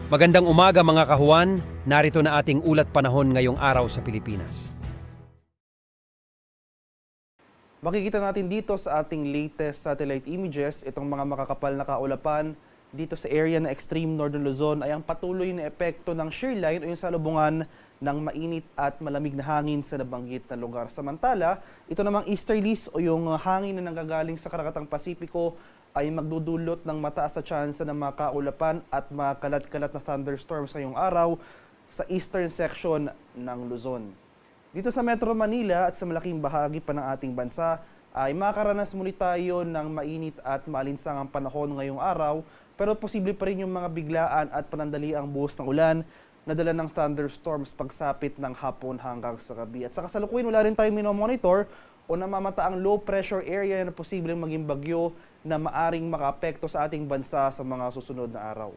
Magandang umaga mga kahuan, narito na ating ulat panahon ngayong araw sa Pilipinas. Makikita natin dito sa ating latest satellite images, itong mga makakapal na kaulapan dito sa area na extreme northern Luzon ay ang patuloy na epekto ng shear line o yung salubungan ng mainit at malamig na hangin sa nabanggit na lugar. Samantala, ito namang easterlies o yung hangin na nanggagaling sa Karakatang Pasipiko ay magdudulot ng mataas na tsansa ng mga kaulapan at mga kalat-kalat na thunderstorms ngayong araw sa eastern section ng Luzon. Dito sa Metro Manila at sa malaking bahagi pa ng ating bansa ay makaranas muli tayo ng mainit at maalinsangang panahon ngayong araw, pero posible pa rin yung mga biglaan at panandaliang buhos ng ulan na dala ng thunderstorms pagsapit ng hapon hanggang sa gabi. At sa kasalukuyan wala rin tayong minomonitor o namamataang low pressure area na posibleng maging bagyo na maaring makaapekto sa ating bansa sa mga susunod na araw.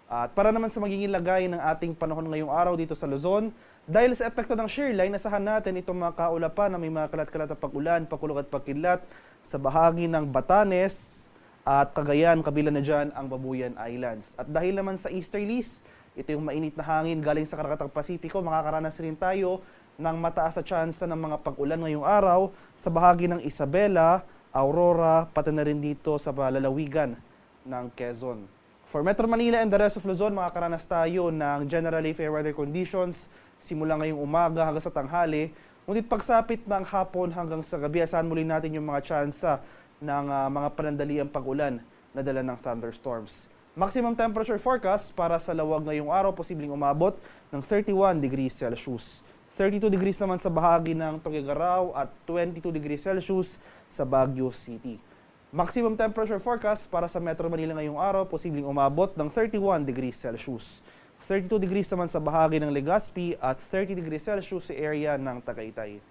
At para naman sa magiging lagay ng ating panahon ngayong araw dito sa Luzon, dahil sa epekto ng shear line, nasahan natin itong mga kaulapan na may mga kalat-kalat na pag-ulan, pakulog at pagkidlat sa bahagi ng Batanes at Cagayan, kabila na dyan ang Babuyan Islands. At dahil naman sa easterlies, ito yung mainit na hangin galing sa Karakatang Pasipiko, makakaranas rin tayo ng mataas na tsansa ng mga pag-ulan ngayong araw sa bahagi ng Isabela, Aurora, pati na rin dito sa lalawigan ng Quezon. For Metro Manila and the rest of Luzon, makakaranas tayo ng generally fair weather conditions simula ngayong umaga hanggang sa tanghali. Ngunit pagsapit ng hapon hanggang sa gabi, asahan muli natin yung mga tsansa ng mga panandaliang pag-ulan na dala ng thunderstorms. Maximum temperature forecast para sa Lawag ngayong araw, posibleng umabot ng 31 degrees Celsius. 32 degrees naman sa bahagi ng Tuguegarao at 22 degrees Celsius sa Baguio City. Maximum temperature forecast para sa Metro Manila ngayong araw, posibleng umabot ng 31 degrees Celsius. 32 degrees naman sa bahagi ng Legazpi at 30 degrees Celsius sa area ng Tagaytay.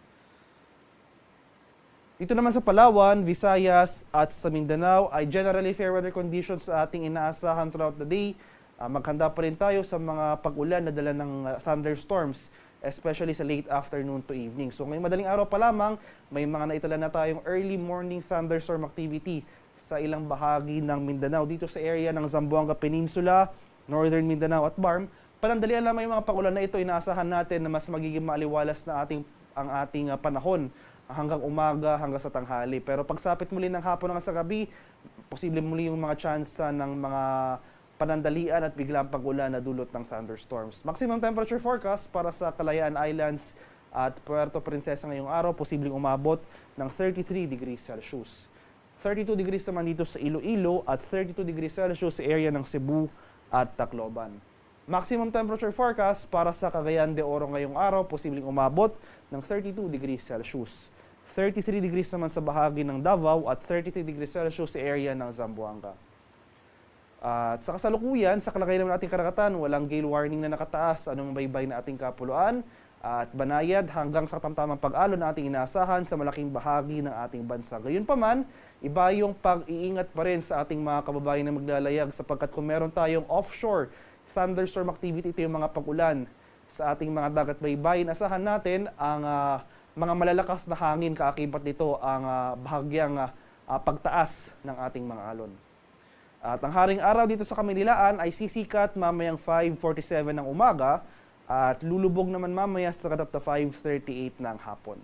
Dito naman sa Palawan, Visayas at sa Mindanao ay generally fair weather conditions sa ating inaasahan throughout the day. Maghanda pa rin tayo sa mga pag-ulan na dala ng thunderstorms, especially sa late afternoon to evening. So ngayong madaling araw pa lamang, may mga naitala na tayong early morning thunderstorm activity sa ilang bahagi ng Mindanao. Dito sa area ng Zamboanga Peninsula, Northern Mindanao at Barm, panandalian lamang yung mga pag-ulan na ito, inaasahan natin na mas magiging maaliwalas na ang ating panahon hanggang umaga, hanggang sa tanghali. Pero pagsapit muli ng hapon hanggang sa gabi, posible muli yung mga tsansa ng mga panandalian at biglang pag-ulan na dulot ng thunderstorms. Maximum temperature forecast para sa Kalayaan Islands at Puerto Princesa ngayong araw, posibleng umabot ng 33 degrees Celsius. 32 degrees naman dito sa Iloilo at 32 degrees Celsius sa area ng Cebu at Tacloban. Maximum temperature forecast para sa Cagayan de Oro ngayong araw, posibleng umabot ng 32 degrees Celsius. 33 degrees naman sa bahagi ng Davao at 33 degrees Celsius sa area ng Zamboanga. At sa kasalukuyan, sa kalagayan ng ating karagatan, walang gale warning na nakataas, anong baybay na ating kapuluan at banayad hanggang sa tamtamang pag-alon na ating inaasahan sa malaking bahagi ng ating bansa. Gayunpaman, iba yung pag-iingat pa rin sa ating mga kababayan na maglalayag sapagkat kung meron tayong offshore thunderstorm activity, ito yung mga pag-ulan sa ating mga dagat baybayin, asahan natin ang mga malalakas na hangin, kaakibat nito ang bahagyang pagtaas ng ating mga alon. At ang haring araw dito sa Kamilaan ay sisikat mamayang 5:47 ng umaga at lulubog naman mamaya sa kadapta 5:38 ng hapon.